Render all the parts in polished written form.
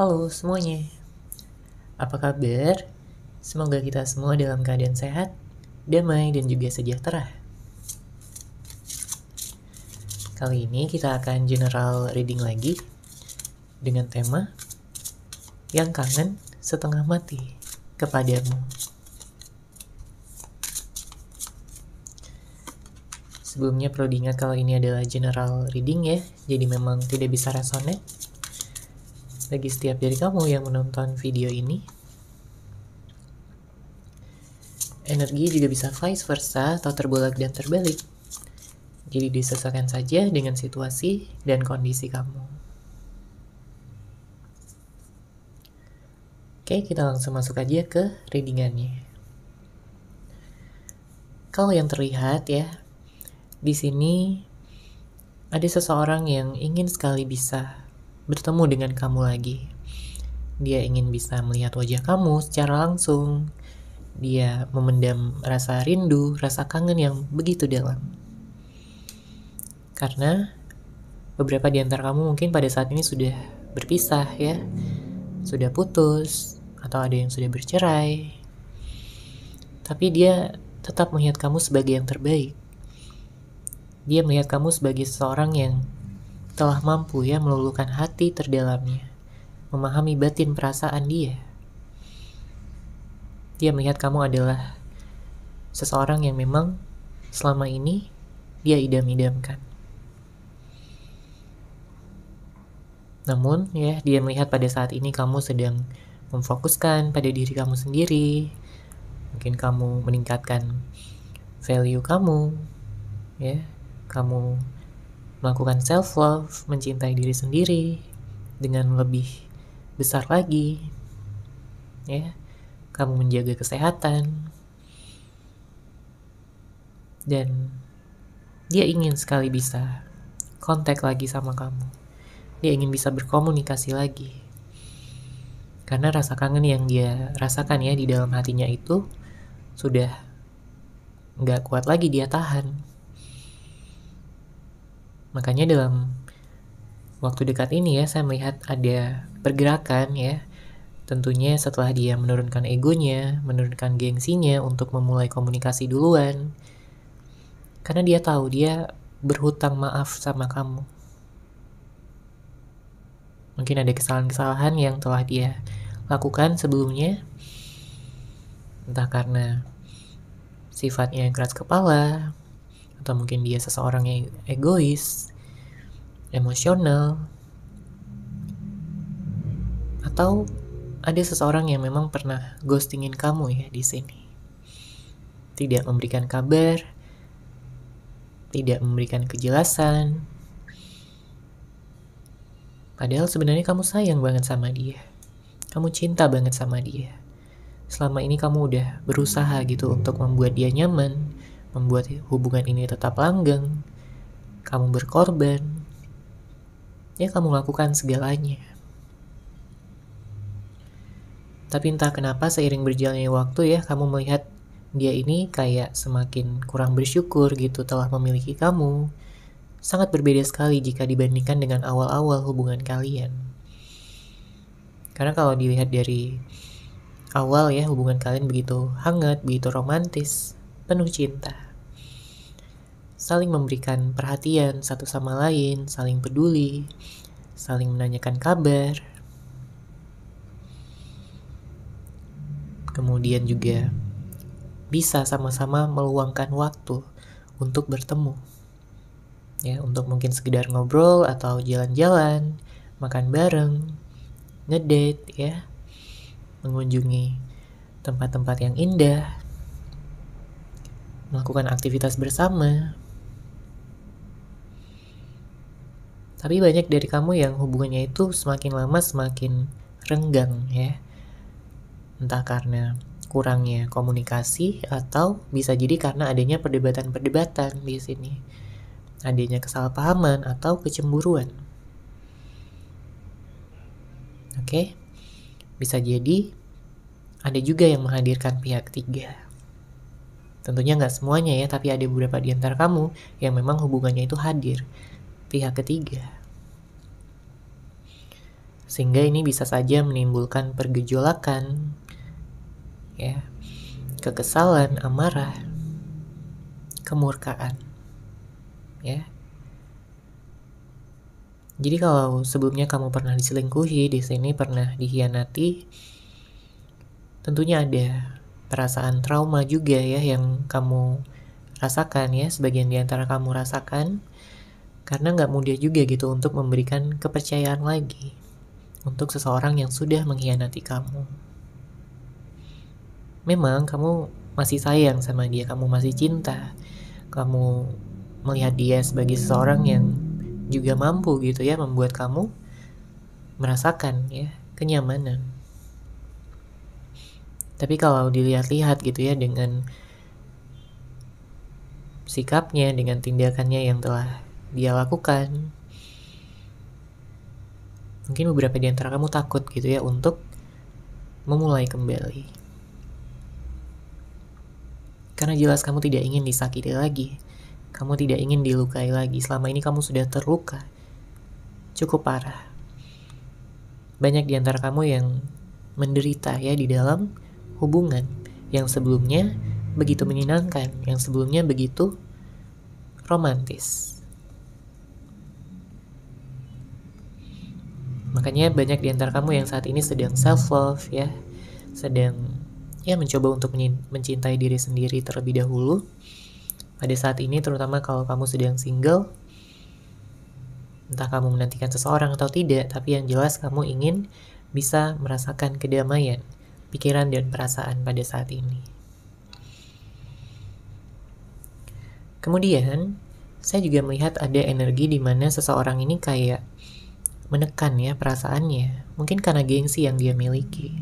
Halo semuanya, apa kabar? Semoga kita semua dalam keadaan sehat, damai, dan juga sejahtera. Kali ini kita akan general reading lagi dengan tema Yang Kangen Setengah Mati Kepadamu. Sebelumnya perlu diingat kalau ini adalah general reading ya, jadi memang tidak bisa resonate bagi setiap dari kamu yang menonton video ini. Energi juga bisa vice versa atau terbolak dan terbalik. Jadi disesuaikan saja dengan situasi dan kondisi kamu. Oke, kita langsung masuk aja ke readingannya. Kalau yang terlihat ya, di sini ada seseorang yang ingin sekali bisa bertemu dengan kamu lagi. Dia ingin bisa melihat wajah kamu secara langsung. Dia memendam rasa rindu, rasa kangen yang begitu dalam. Karena beberapa di antara kamu mungkin pada saat ini sudah berpisah ya, sudah putus, atau ada yang sudah bercerai. Tapi dia tetap melihat kamu sebagai yang terbaik. Dia melihat kamu sebagai seseorang yang telah mampu ya meluluhkan hati terdalamnya, memahami batin perasaan dia. Dia melihat kamu adalah seseorang yang memang selama ini dia idam-idamkan. Namun ya, dia melihat pada saat ini kamu sedang memfokuskan pada diri kamu sendiri. Mungkin kamu meningkatkan value kamu, ya. Kamu melakukan self-love, mencintai diri sendiri dengan lebih besar lagi, ya. Kamu menjaga kesehatan. Dan dia ingin sekali bisa kontak lagi sama kamu. Dia ingin bisa berkomunikasi lagi. Karena rasa kangen yang dia rasakan ya di dalam hatinya itu sudah nggak kuat lagi dia tahan. Makanya dalam waktu dekat ini ya, saya melihat ada pergerakan ya. Tentunya setelah dia menurunkan egonya, menurunkan gengsinya untuk memulai komunikasi duluan. Karena dia tahu dia berhutang maaf sama kamu. Mungkin ada kesalahan-kesalahan yang telah dia lakukan sebelumnya. Entah karena sifatnya yang keras kepala, atau mungkin dia seseorang yang egois, emosional, atau ada seseorang yang memang pernah ghostingin kamu ya di sini. Tidak memberikan kabar, tidak memberikan kejelasan. Padahal sebenarnya kamu sayang banget sama dia. Kamu cinta banget sama dia. Selama ini kamu udah berusaha gitu untuk membuat dia nyaman, membuat hubungan ini tetap langgeng. Kamu berkorban. Ya, kamu lakukan segalanya. Tapi entah kenapa seiring berjalannya waktu ya, kamu melihat dia ini kayak semakin kurang bersyukur gitu telah memiliki kamu. Sangat berbeda sekali jika dibandingkan dengan awal-awal hubungan kalian. Karena kalau dilihat dari awal ya, hubungan kalian begitu hangat, begitu romantis, penuh cinta. Saling memberikan perhatian satu sama lain, saling peduli, saling menanyakan kabar. Kemudian juga bisa sama-sama meluangkan waktu untuk bertemu. Ya, untuk mungkin sekedar ngobrol atau jalan-jalan, makan bareng, ngedate ya, mengunjungi tempat-tempat yang indah, melakukan aktivitas bersama. Tapi banyak dari kamu yang hubungannya itu semakin lama semakin renggang ya. Entah karena kurangnya komunikasi atau bisa jadi karena adanya perdebatan-perdebatan di sini. Adanya kesalahpahaman atau kecemburuan. Oke? Bisa jadi ada juga yang menghadirkan pihak ketiga. Tentunya nggak semuanya ya, tapi ada beberapa di antara kamu yang memang hubungannya itu hadir pihak ketiga. Sehingga ini bisa saja menimbulkan pergejolakan, ya, kekesalan, amarah, kemurkaan, ya. Jadi kalau sebelumnya kamu pernah diselingkuhi, di sini pernah dikhianati, tentunya ada perasaan trauma juga ya yang kamu rasakan ya, sebagian di antara kamu rasakan, karena nggak mudah juga gitu untuk memberikan kepercayaan lagi untuk seseorang yang sudah mengkhianati kamu. Memang kamu masih sayang sama dia, kamu masih cinta, kamu melihat dia sebagai seseorang yang juga mampu gitu ya membuat kamu merasakan ya kenyamanan. Tapi kalau dilihat-lihat gitu ya dengan sikapnya, dengan tindakannya yang telah dia lakukan, mungkin beberapa di antara kamu takut gitu ya untuk memulai kembali. Karena jelas kamu tidak ingin disakiti lagi. Kamu tidak ingin dilukai lagi. Selama ini kamu sudah terluka cukup parah. Banyak di antara kamu yang menderita ya di dalam hubungan yang sebelumnya begitu menyenangkan, yang sebelumnya begitu romantis. Makanya banyak di antara kamu yang saat ini sedang self-love ya, sedang ya mencoba untuk mencintai diri sendiri terlebih dahulu. Pada saat ini terutama kalau kamu sedang single, entah kamu menantikan seseorang atau tidak, tapi yang jelas kamu ingin bisa merasakan kedamaian pikiran dan perasaan pada saat ini. Kemudian, saya juga melihat ada energi di mana seseorang ini kayak menekan ya perasaannya, mungkin karena gengsi yang dia miliki.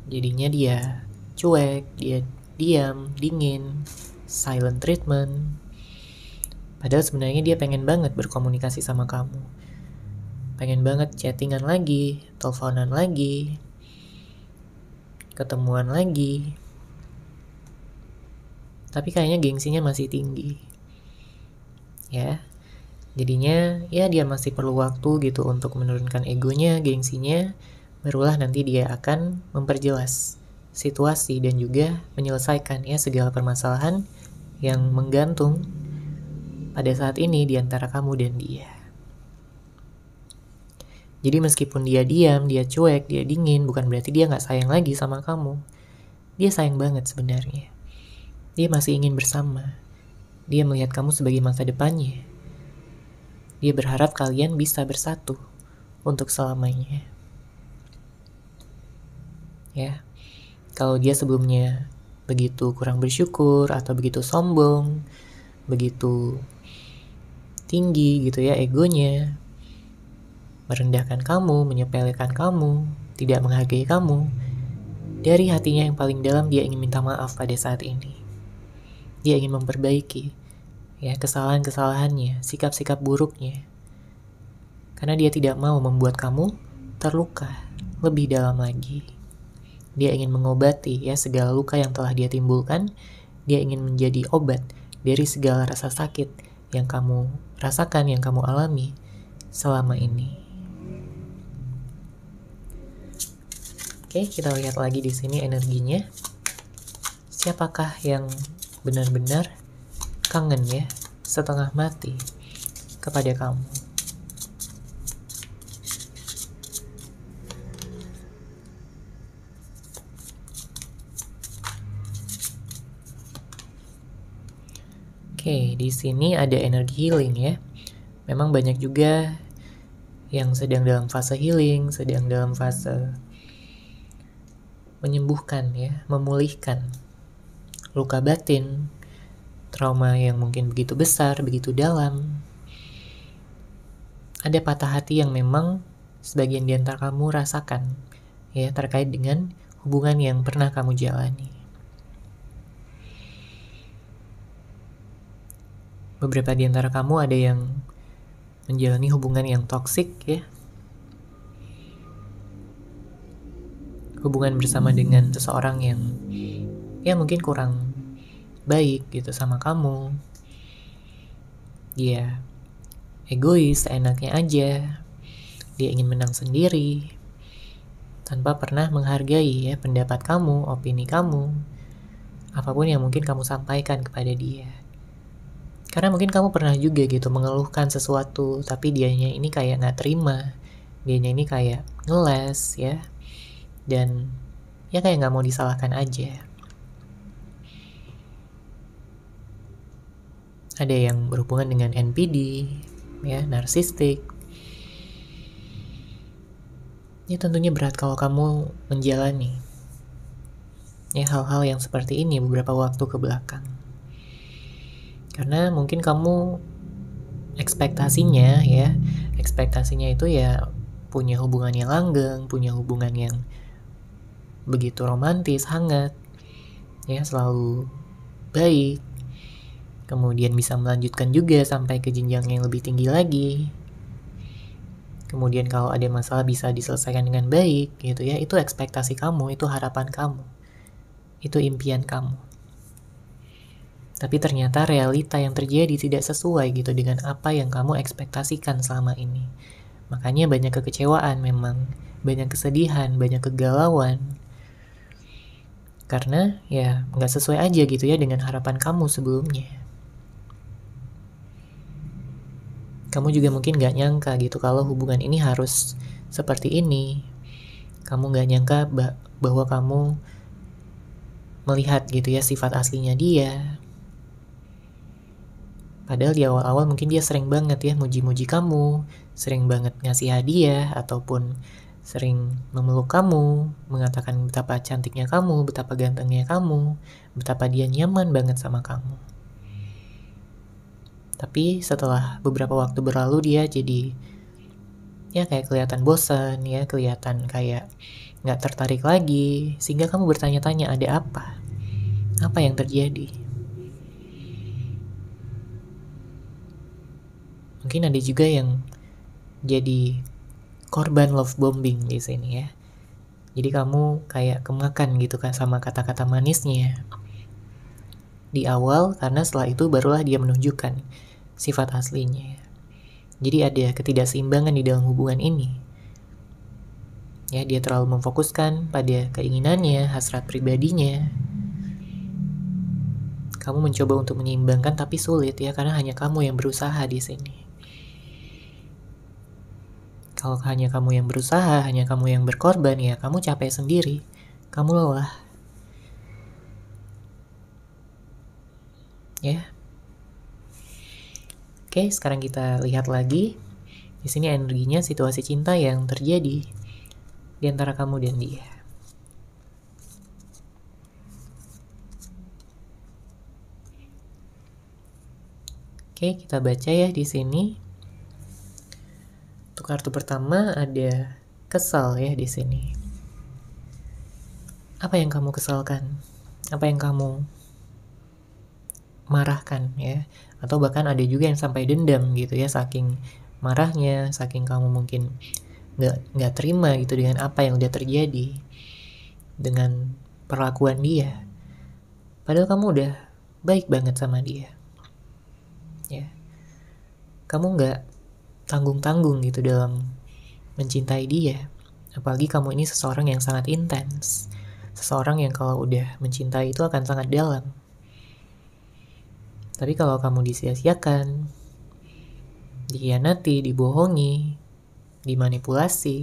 Jadinya dia cuek, dia diam, dingin, silent treatment. Padahal sebenarnya dia pengen banget berkomunikasi sama kamu. Pengen banget chattingan lagi, teleponan lagi, ketemuan lagi. Tapi kayaknya gengsinya masih tinggi. Ya. Jadinya ya dia masih perlu waktu gitu untuk menurunkan egonya, gengsinya. Barulah nanti dia akan memperjelas situasi dan juga menyelesaikan ya segala permasalahan yang menggantung pada saat ini di antara kamu dan dia. Jadi meskipun dia diam, dia cuek, dia dingin, bukan berarti dia gak sayang lagi sama kamu. Dia sayang banget sebenarnya. Dia masih ingin bersama. Dia melihat kamu sebagai masa depannya. Dia berharap kalian bisa bersatu untuk selamanya. Ya, kalau dia sebelumnya begitu kurang bersyukur atau begitu sombong, begitu tinggi gitu ya egonya, merendahkan kamu, menyepelekan kamu, tidak menghargai kamu, dari hatinya yang paling dalam dia ingin minta maaf pada saat ini. Dia ingin memperbaiki ya kesalahan-kesalahannya, sikap-sikap buruknya. Karena dia tidak mau membuat kamu terluka lebih dalam lagi. Dia ingin mengobati ya segala luka yang telah dia timbulkan. Dia ingin menjadi obat dari segala rasa sakit yang kamu rasakan, yang kamu alami selama ini. Oke, kita lihat lagi di sini energinya. Siapakah yang benar-benar kangen ya, setengah mati kepada kamu? Oke, di sini ada energi healing ya. Memang banyak juga yang sedang dalam fase healing, sedang dalam fase menyembuhkan ya, memulihkan luka batin, trauma yang mungkin begitu besar, begitu dalam. Ada patah hati yang memang sebagian di antara kamu rasakan ya, terkait dengan hubungan yang pernah kamu jalani. Beberapa di antara kamu ada yang menjalani hubungan yang toksik ya. Hubungan bersama dengan seseorang yang ya mungkin kurang baik gitu sama kamu. Dia egois, enaknya aja. dia ingin menang sendiri, tanpa pernah menghargai ya pendapat kamu, opini kamu, apapun yang mungkin kamu sampaikan kepada dia. Karena mungkin kamu pernah juga gitu mengeluhkan sesuatu, tapi dianya ini kayak gak terima, dianya ini kayak ngeles ya, dan ya kayak gak mau disalahkan aja. Ada yang berhubungan dengan NPD, ya, narsistik. Ya tentunya berat kalau kamu menjalani ya hal-hal yang seperti ini beberapa waktu ke belakang. Karena mungkin kamu ekspektasinya itu ya punya hubungan yang langgeng, punya hubungan yang begitu romantis, hangat, ya selalu baik, kemudian bisa melanjutkan juga sampai ke jenjang yang lebih tinggi lagi. Kemudian kalau ada masalah bisa diselesaikan dengan baik gitu ya. Itu ekspektasi kamu, itu harapan kamu, itu impian kamu. Tapi ternyata realita yang terjadi tidak sesuai gitu dengan apa yang kamu ekspektasikan selama ini. Makanya banyak kekecewaan memang, banyak kesedihan, banyak kegalauan. Karena ya gak sesuai aja gitu ya dengan harapan kamu sebelumnya. Kamu juga mungkin gak nyangka gitu kalau hubungan ini harus seperti ini. Kamu gak nyangka bahwa kamu melihat gitu ya sifat aslinya dia. Padahal di awal-awal mungkin dia sering banget ya muji-muji kamu, sering banget ngasih hadiah, ataupun sering memeluk kamu, mengatakan betapa cantiknya kamu, betapa gantengnya kamu, betapa dia nyaman banget sama kamu. Tapi setelah beberapa waktu berlalu dia jadi ya kayak kelihatan bosan ya, kelihatan kayak gak tertarik lagi, sehingga kamu bertanya-tanya ada apa? Apa yang terjadi? Mungkin ada juga yang jadi korban love bombing di sini ya. Jadi kamu kayak kemakan gitu kan sama kata-kata manisnya di awal, karena setelah itu barulah dia menunjukkan sifat aslinya. Jadi ada ketidakseimbangan di dalam hubungan ini. Ya, dia terlalu memfokuskan pada keinginannya, hasrat pribadinya. Kamu mencoba untuk menyeimbangkan tapi sulit ya, karena hanya kamu yang berusaha di sini. Kalau hanya kamu yang berusaha, hanya kamu yang berkorban ya, kamu capek sendiri, kamu lelah. Ya. Oke, sekarang kita lihat lagi. Di sini energinya situasi cinta yang terjadi di antara kamu dan dia. Oke, kita baca ya di sini. Untuk kartu pertama ada kesal ya di sini. Apa yang kamu kesalkan? Apa yang kamu marahkan ya? Atau bahkan ada juga yang sampai dendam gitu ya, saking marahnya, saking kamu mungkin gak terima gitu dengan apa yang udah terjadi, dengan perlakuan dia. Padahal kamu udah baik banget sama dia ya. Kamu gak tanggung-tanggung gitu dalam mencintai dia. Apalagi kamu ini seseorang yang sangat intens, seseorang yang kalau udah mencintai itu akan sangat dalam. Tapi kalau kamu disia-siakan, dikhianati, dibohongi, dimanipulasi,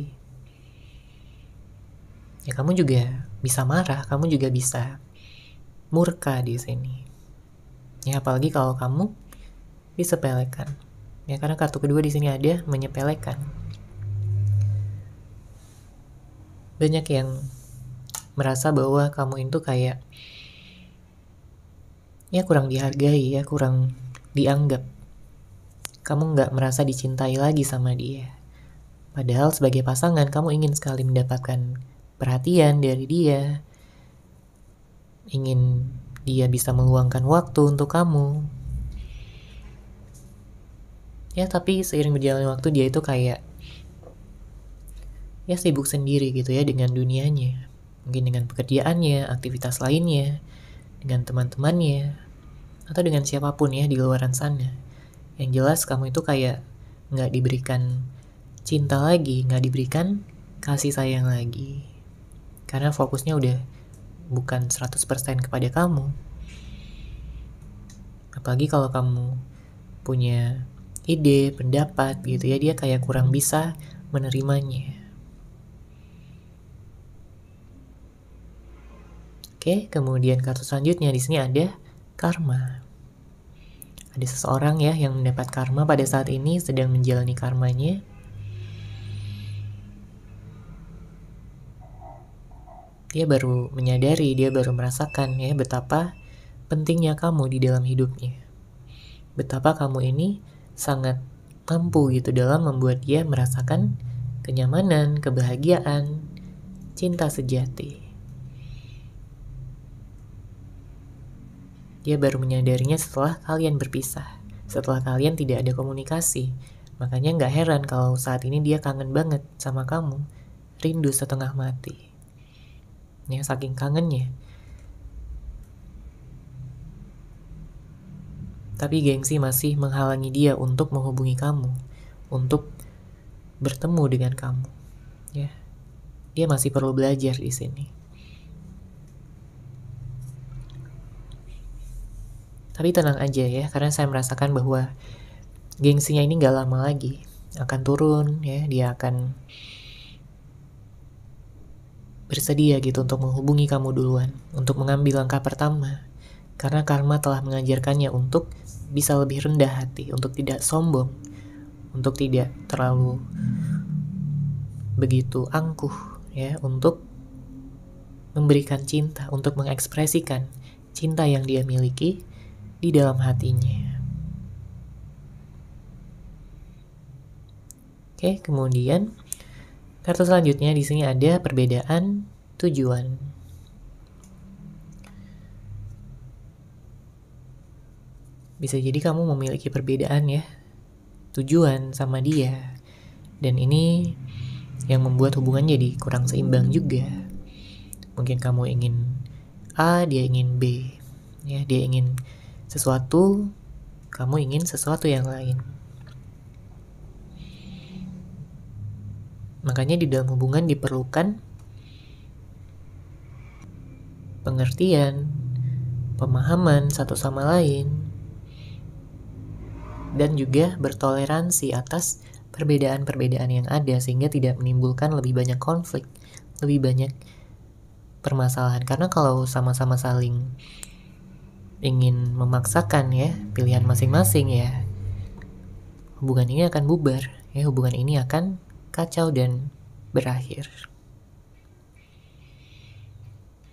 ya kamu juga bisa marah, kamu juga bisa murka di sini. Ya apalagi kalau kamu disepelekan. Ya karena kartu kedua di sini ada menyepelekan. Banyak yang merasa bahwa kamu itu kayak ya kurang dihargai ya, kurang dianggap. Kamu gak merasa dicintai lagi sama dia. Padahal sebagai pasangan kamu ingin sekali mendapatkan perhatian dari dia, ingin dia bisa meluangkan waktu untuk kamu. Ya tapi seiring berjalannya waktu dia itu kayak ya sibuk sendiri gitu ya dengan dunianya. Mungkin dengan pekerjaannya, aktivitas lainnya, dengan teman-temannya, atau dengan siapapun ya di luaran sana. Yang jelas kamu itu kayak gak diberikan cinta lagi, nggak diberikan kasih sayang lagi. Karena fokusnya udah bukan 100% kepada kamu. Apalagi kalau kamu punya ide, pendapat gitu ya, dia kayak kurang bisa menerimanya. Oke, kemudian kartu selanjutnya di sini ada karma. Ada seseorang ya yang mendapat karma pada saat ini, sedang menjalani karmanya. Dia baru menyadari, dia baru merasakan ya betapa pentingnya kamu di dalam hidupnya. Betapa kamu ini sangat mampu gitu dalam membuat dia merasakan kenyamanan, kebahagiaan, cinta sejati. Dia baru menyadarinya setelah kalian berpisah, setelah kalian tidak ada komunikasi. Makanya gak heran kalau saat ini dia kangen banget sama kamu, rindu setengah mati. Ya, saking kangennya. Tapi gengsi masih menghalangi dia untuk menghubungi kamu, untuk bertemu dengan kamu. Ya, dia masih perlu belajar di sini. Tapi tenang aja ya, karena saya merasakan bahwa gengsinya ini gak lama lagi akan turun ya, dia akan bersedia gitu untuk menghubungi kamu duluan, untuk mengambil langkah pertama. Karena karma telah mengajarkannya untuk bisa lebih rendah hati, untuk tidak sombong, untuk tidak terlalu begitu angkuh ya, untuk memberikan cinta, untuk mengekspresikan cinta yang dia miliki di dalam hatinya. Oke, kemudian kartu selanjutnya di sini ada perbedaan tujuan. Bisa jadi kamu memiliki perbedaan ya, tujuan sama dia. Dan ini yang membuat hubungan jadi kurang seimbang juga. Mungkin kamu ingin A, dia ingin B. Ya, dia ingin sesuatu, kamu ingin sesuatu yang lain. Makanya di dalam hubungan diperlukan pengertian, pemahaman satu sama lain, dan juga bertoleransi atas perbedaan-perbedaan yang ada sehingga tidak menimbulkan lebih banyak konflik, lebih banyak permasalahan. Karena kalau sama-sama saling ingin memaksakan ya pilihan masing-masing ya, hubungan ini akan bubar ya, hubungan ini akan kacau dan berakhir.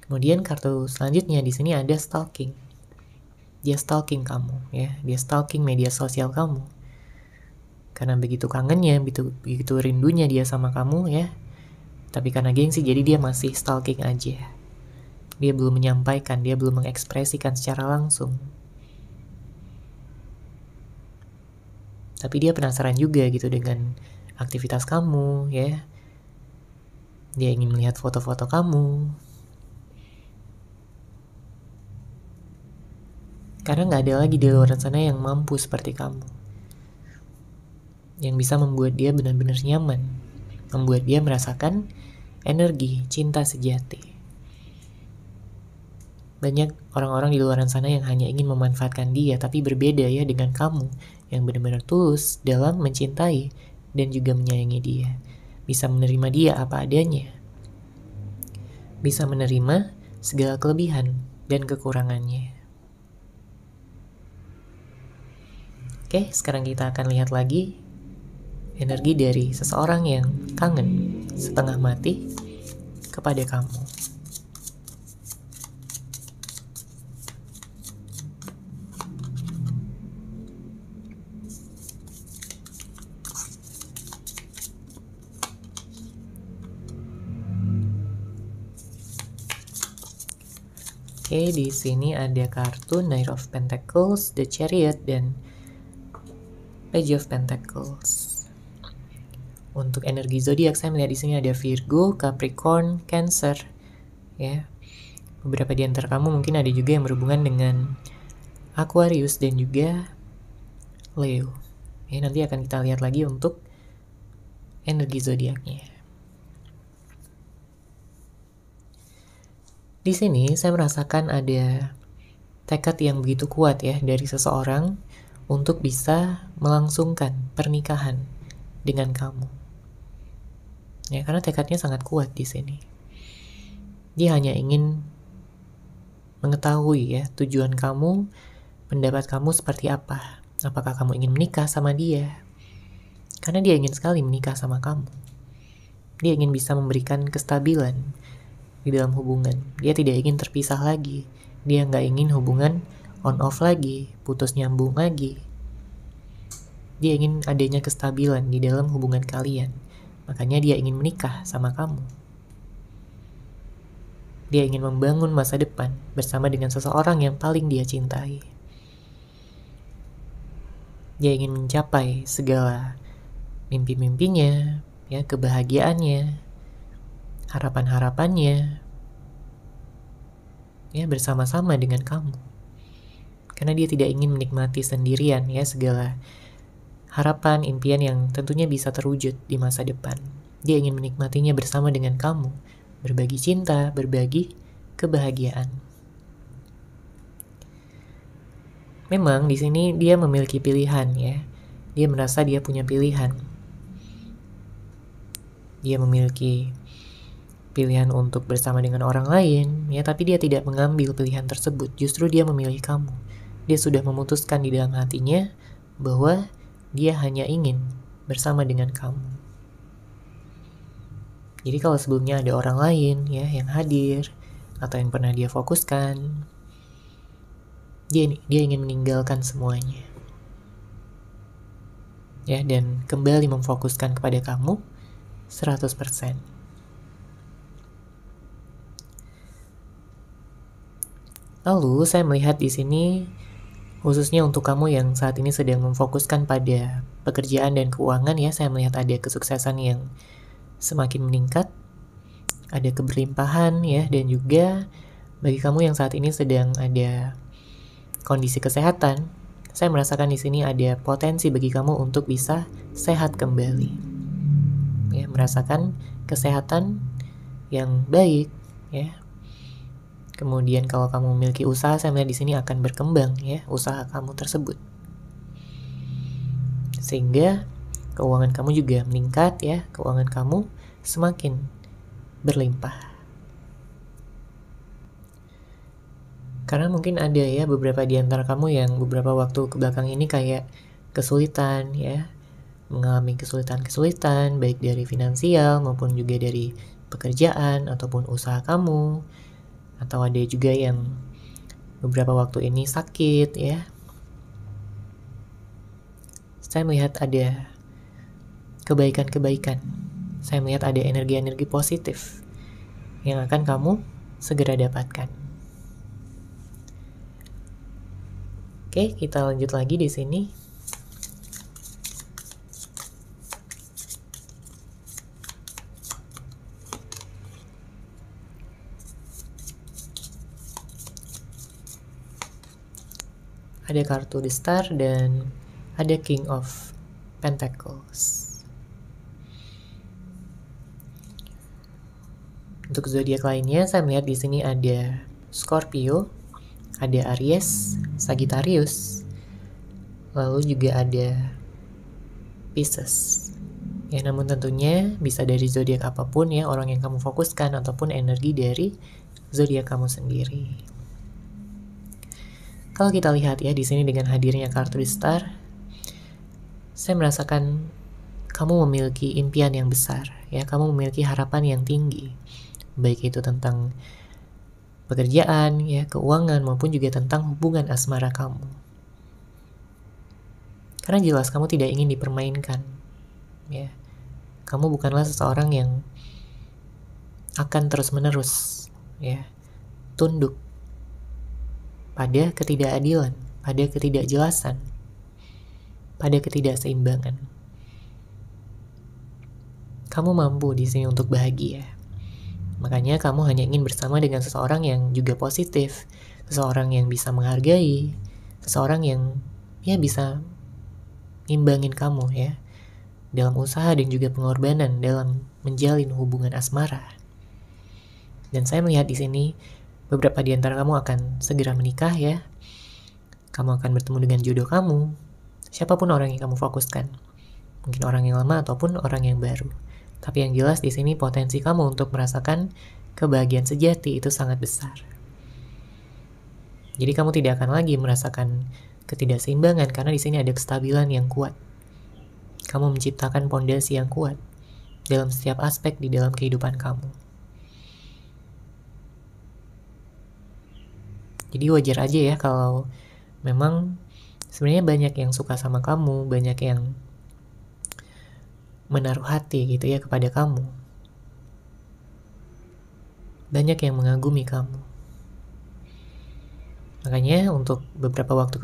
Kemudian kartu selanjutnya di sini ada stalking. Dia stalking kamu ya, dia stalking media sosial kamu. Karena begitu kangennya, begitu rindunya dia sama kamu ya. Tapi karena gengsi jadi dia masih stalking aja. Dia belum menyampaikan, dia belum mengekspresikan secara langsung. Tapi dia penasaran juga gitu dengan aktivitas kamu ya. Dia ingin melihat foto-foto kamu. Karena gak ada lagi di luar sana yang mampu seperti kamu, yang bisa membuat dia benar-benar nyaman, membuat dia merasakan energi cinta sejati. Banyak orang-orang di luar sana yang hanya ingin memanfaatkan dia, tapi berbeda ya dengan kamu yang benar-benar tulus dalam mencintai dan juga menyayangi dia. Bisa menerima dia apa adanya, bisa menerima segala kelebihan dan kekurangannya. Oke, sekarang kita akan lihat lagi energi dari seseorang yang kangen setengah mati kepada kamu. Oke, di sini ada kartu Knight of Pentacles, The Chariot, dan Page of Pentacles. Untuk energi zodiak saya melihat di sini ada Virgo, Capricorn, Cancer. Ya. Beberapa di antara kamu mungkin ada juga yang berhubungan dengan Aquarius dan juga Leo. Ya, nanti akan kita lihat lagi untuk energi zodiaknya. Di sini saya merasakan ada tekad yang begitu kuat ya dari seseorang untuk bisa melangsungkan pernikahan dengan kamu. Ya, karena tekadnya sangat kuat di sini. Dia hanya ingin mengetahui ya tujuan kamu, pendapat kamu seperti apa. Apakah kamu ingin menikah sama dia? Karena dia ingin sekali menikah sama kamu. Dia ingin bisa memberikan kestabilan di dalam hubungan. Dia tidak ingin terpisah lagi. Dia nggak ingin hubungan on-off lagi, putus nyambung lagi. Dia ingin adanya kestabilan di dalam hubungan kalian. Makanya dia ingin menikah sama kamu. Dia ingin membangun masa depan bersama dengan seseorang yang paling dia cintai. Dia ingin mencapai segala mimpi-mimpinya, ya, kebahagiaannya, harapan-harapannya, ya, bersama-sama dengan kamu. Karena dia tidak ingin menikmati sendirian ya segala harapan, impian yang tentunya bisa terwujud di masa depan. Dia ingin menikmatinya bersama dengan kamu, berbagi cinta, berbagi kebahagiaan. Memang di sini dia memiliki pilihan ya. Dia merasa dia punya pilihan. Dia memiliki pilihan untuk bersama dengan orang lain ya, tapi dia tidak mengambil pilihan tersebut. Justru dia memilih kamu. Dia sudah memutuskan di dalam hatinya bahwa dia hanya ingin bersama dengan kamu. Jadi kalau sebelumnya ada orang lain ya yang hadir atau yang pernah dia fokuskan, dia ingin meninggalkan semuanya. Ya, dan kembali memfokuskan kepada kamu 100%. Lalu saya melihat di sini khususnya untuk kamu yang saat ini sedang memfokuskan pada pekerjaan dan keuangan ya, saya melihat ada kesuksesan yang semakin meningkat, ada keberlimpahan ya, dan juga bagi kamu yang saat ini sedang ada kondisi kesehatan, saya merasakan di sini ada potensi bagi kamu untuk bisa sehat kembali. Ya, merasakan kesehatan yang baik ya. Kemudian kalau kamu memiliki usaha, saya melihat di sini akan berkembang ya usaha kamu tersebut. Sehingga keuangan kamu juga meningkat ya, keuangan kamu semakin berlimpah. Karena mungkin ada ya beberapa di antara kamu yang beberapa waktu kebelakang ini kayak kesulitan ya, mengalami kesulitan-kesulitan baik dari finansial maupun juga dari pekerjaan ataupun usaha kamu. Atau ada juga yang beberapa waktu ini sakit ya. Saya melihat ada kebaikan-kebaikan. Saya melihat ada energi-energi positif yang akan kamu segera dapatkan. Oke, kita lanjut lagi di sini. Ada kartu The Star dan ada King of Pentacles. Untuk zodiak lainnya, saya melihat di sini ada Scorpio, ada Aries, Sagittarius, lalu juga ada Pisces. Ya, namun tentunya bisa dari zodiak apapun ya, orang yang kamu fokuskan ataupun energi dari zodiak kamu sendiri. Kalau kita lihat ya di sini dengan hadirnya kartu The Star, saya merasakan kamu memiliki impian yang besar ya, kamu memiliki harapan yang tinggi, baik itu tentang pekerjaan ya, keuangan maupun juga tentang hubungan asmara kamu. Karena jelas kamu tidak ingin dipermainkan ya. Kamu bukanlah seseorang yang akan terus-menerus ya tunduk pada ketidakadilan, pada ketidakjelasan, pada ketidakseimbangan. Kamu mampu di sini untuk bahagia. Makanya kamu hanya ingin bersama dengan seseorang yang juga positif, seseorang yang bisa menghargai, seseorang yang ya bisa imbangin kamu ya. dalam usaha dan juga pengorbanan dalam menjalin hubungan asmara. Dan saya melihat di sini beberapa di antara kamu akan segera menikah ya. Kamu akan bertemu dengan jodoh kamu, siapapun orang yang kamu fokuskan. Mungkin orang yang lama ataupun orang yang baru. Tapi yang jelas di sini potensi kamu untuk merasakan kebahagiaan sejati itu sangat besar. Jadi kamu tidak akan lagi merasakan ketidakseimbangan karena di sini ada kestabilan yang kuat. Kamu menciptakan pondasi yang kuat dalam setiap aspek di dalam kehidupan kamu. Jadi wajar aja ya kalau memang sebenarnya banyak yang suka sama kamu, banyak yang menaruh hati gitu ya kepada kamu. Banyak yang mengagumi kamu. Makanya untuk beberapa waktu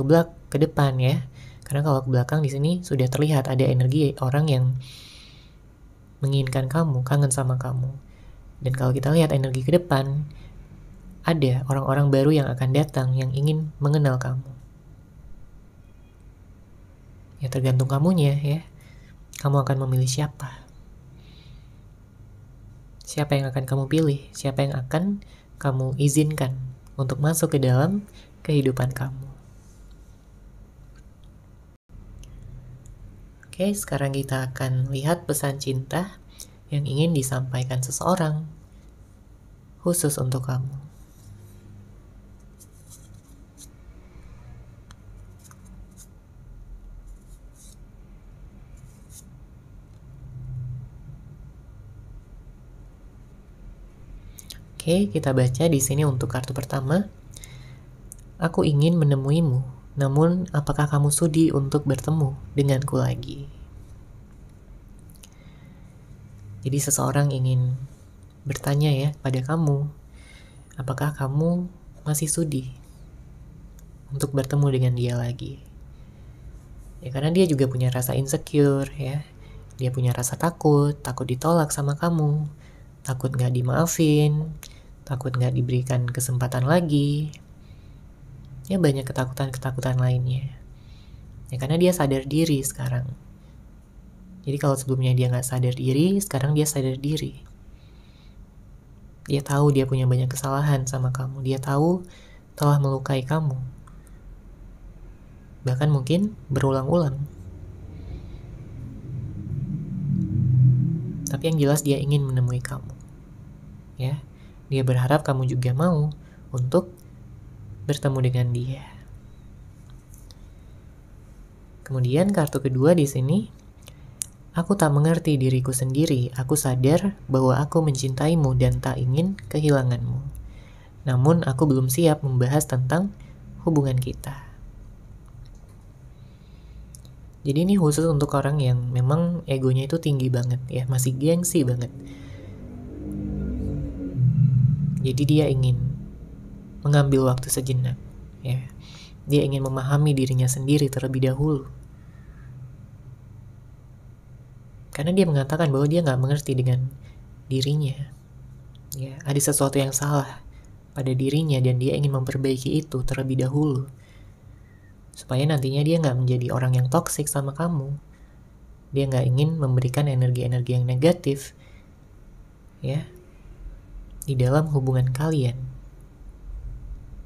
ke depan ya, karena kalau ke belakang di sini sudah terlihat ada energi orang yang menginginkan kamu, kangen sama kamu. Dan kalau kita lihat energi ke depan, ada orang-orang baru yang akan datang yang ingin mengenal kamu. Ya tergantung kamunya ya. Kamu akan memilih siapa? Siapa yang akan kamu pilih? Siapa yang akan kamu izinkan untuk masuk ke dalam kehidupan kamu? Oke, sekarang kita akan lihat pesan cinta yang ingin disampaikan seseorang khusus untuk kamu. Oke, kita baca di sini untuk kartu pertama. Aku ingin menemuimu, namun apakah kamu sudi untuk bertemu denganku lagi? Jadi seseorang ingin bertanya ya pada kamu, apakah kamu masih sudi untuk bertemu dengan dia lagi? Ya karena dia juga punya rasa insecure ya, dia punya rasa takut ditolak sama kamu, takut gak dimaafin, takut gak diberikan kesempatan lagi. Ya banyak ketakutan-ketakutan lainnya. Ya karena dia sadar diri sekarang. Jadi kalau sebelumnya dia gak sadar diri, sekarang dia sadar diri. Dia tahu dia punya banyak kesalahan sama kamu. Dia tahu telah melukai kamu. Bahkan mungkin berulang-ulang. Tapi yang jelas dia ingin menemui kamu. Ya, dia berharap kamu juga mau untuk bertemu dengan dia. Kemudian kartu kedua di sini, aku tak mengerti diriku sendiri. Aku sadar bahwa aku mencintaimu dan tak ingin kehilanganmu. Namun aku belum siap membahas tentang hubungan kita. Jadi ini khusus untuk orang yang memang egonya itu tinggi banget ya, masih gengsi banget. Jadi dia ingin mengambil waktu sejenak ya. Dia ingin memahami dirinya sendiri terlebih dahulu. Karena dia mengatakan bahwa dia gak mengerti dengan dirinya. Ya, ada sesuatu yang salah pada dirinya dan dia ingin memperbaiki itu terlebih dahulu. Supaya nantinya dia gak menjadi orang yang toksik sama kamu. Dia gak ingin memberikan energi-energi yang negatif ya di dalam hubungan kalian.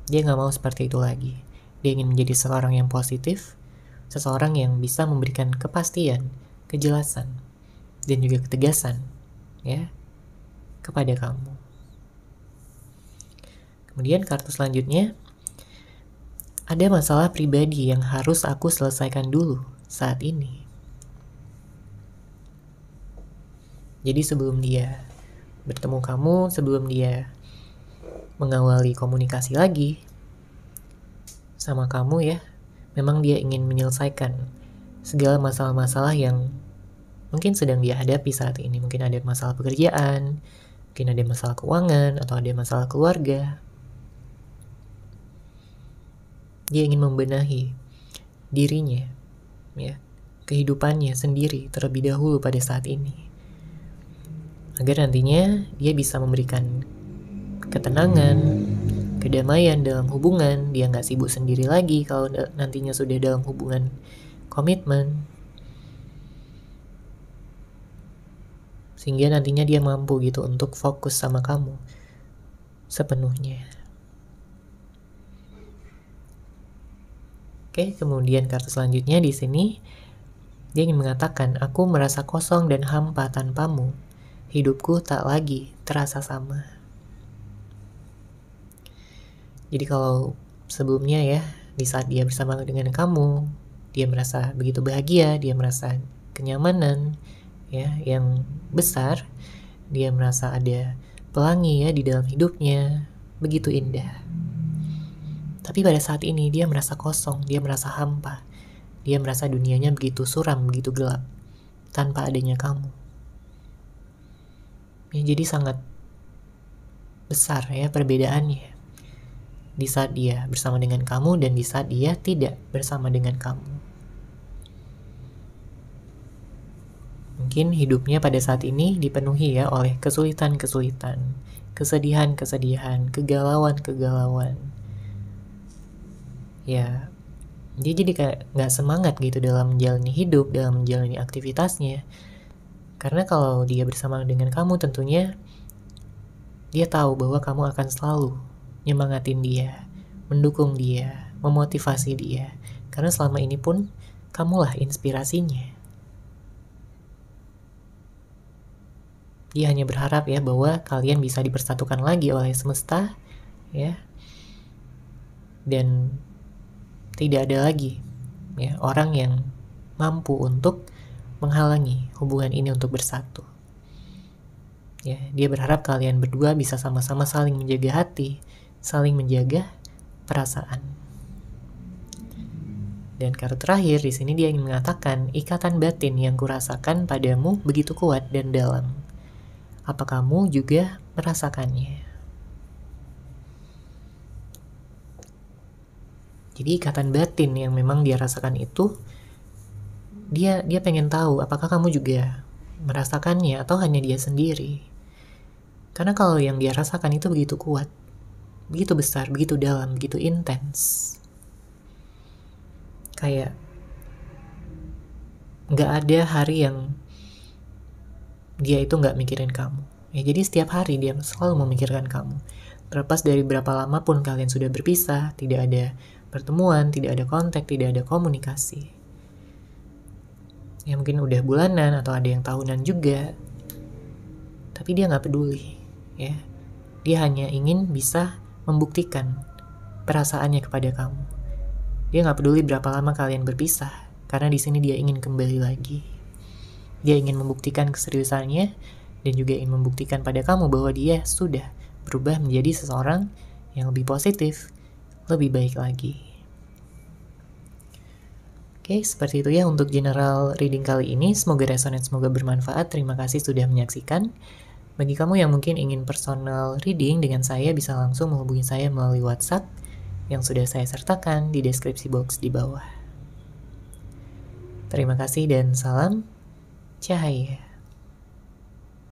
Dia gak mau seperti itu lagi. Dia ingin menjadi seseorang yang positif, seseorang yang bisa memberikan kepastian, kejelasan, dan juga ketegasan ya kepada kamu. Kemudian kartu selanjutnya, ada masalah pribadi yang harus aku selesaikan dulu saat ini. Jadi sebelum dia bertemu kamu, sebelum dia mengawali komunikasi lagi sama kamu ya, memang dia ingin menyelesaikan segala masalah-masalah yang mungkin sedang dia hadapi saat ini. Mungkin ada masalah pekerjaan, mungkin ada masalah keuangan, atau ada masalah keluarga. Dia ingin membenahi dirinya ya, kehidupannya sendiri terlebih dahulu pada saat ini, agar nantinya dia bisa memberikan ketenangan, kedamaian dalam hubungan. Dia gak sibuk sendiri lagi kalau nantinya sudah dalam hubungan komitmen. sehingga nantinya dia mampu gitu untuk fokus sama kamu sepenuhnya. Oke, kemudian kartu selanjutnya di sini dia ingin mengatakan, aku merasa kosong dan hampa tanpamu. Hidupku tak lagi terasa sama. Jadi kalau sebelumnya ya, di saat dia bersama dengan kamu, dia merasa begitu bahagia, dia merasa kenyamanan ya yang besar, dia merasa ada pelangi ya di dalam hidupnya, begitu indah. Tapi pada saat ini dia merasa kosong, dia merasa hampa, dia merasa dunianya begitu suram, begitu gelap, tanpa adanya kamu. Ya, jadi sangat besar ya perbedaannya di saat dia bersama dengan kamu dan di saat dia tidak bersama dengan kamu. Mungkin hidupnya pada saat ini dipenuhi ya oleh kesulitan-kesulitan, kesedihan-kesedihan, kegalauan-kegalauan. Ya, dia jadi kayak gak semangat gitu dalam menjalani hidup, dalam menjalani aktivitasnya. Karena kalau dia bersama dengan kamu tentunya dia tahu bahwa kamu akan selalu nyemangatin dia, mendukung dia, memotivasi dia. Karena selama ini pun kamulah inspirasinya. Dia hanya berharap ya bahwa kalian bisa dipersatukan lagi oleh semesta ya. Dan tidak ada lagi ya orang yang mampu untuk menghalangi hubungan ini untuk bersatu. Ya, dia berharap kalian berdua bisa sama-sama saling menjaga hati, saling menjaga perasaan. Dan kartu terakhir di sini dia ingin mengatakan, ikatan batin yang kurasakan padamu begitu kuat dan dalam. Apa kamu juga merasakannya? Jadi ikatan batin yang memang dia rasakan itu, dia pengen tahu apakah kamu juga merasakannya atau hanya dia sendiri. Karena kalau yang dia rasakan itu begitu kuat, begitu besar, begitu dalam, begitu intens. Kayak gak ada hari yang dia itu gak mikirin kamu. Ya, jadi setiap hari dia selalu memikirkan kamu. Terlepas dari berapa lama pun kalian sudah berpisah, tidak ada pertemuan, tidak ada kontak, tidak ada komunikasi. Ya mungkin udah bulanan atau ada yang tahunan juga. Tapi dia gak peduli. Ya, dia hanya ingin bisa membuktikan perasaannya kepada kamu. Dia nggak peduli berapa lama kalian berpisah, karena di sini dia ingin kembali lagi. Dia ingin membuktikan keseriusannya dan juga ingin membuktikan pada kamu bahwa dia sudah berubah menjadi seseorang yang lebih positif, lebih baik lagi. Oke, seperti itu ya untuk general reading kali ini. Semoga resonate, semoga bermanfaat. Terima kasih sudah menyaksikan. Bagi kamu yang mungkin ingin personal reading dengan saya, bisa langsung menghubungi saya melalui WhatsApp yang sudah saya sertakan di deskripsi box di bawah. Terima kasih dan salam cahaya.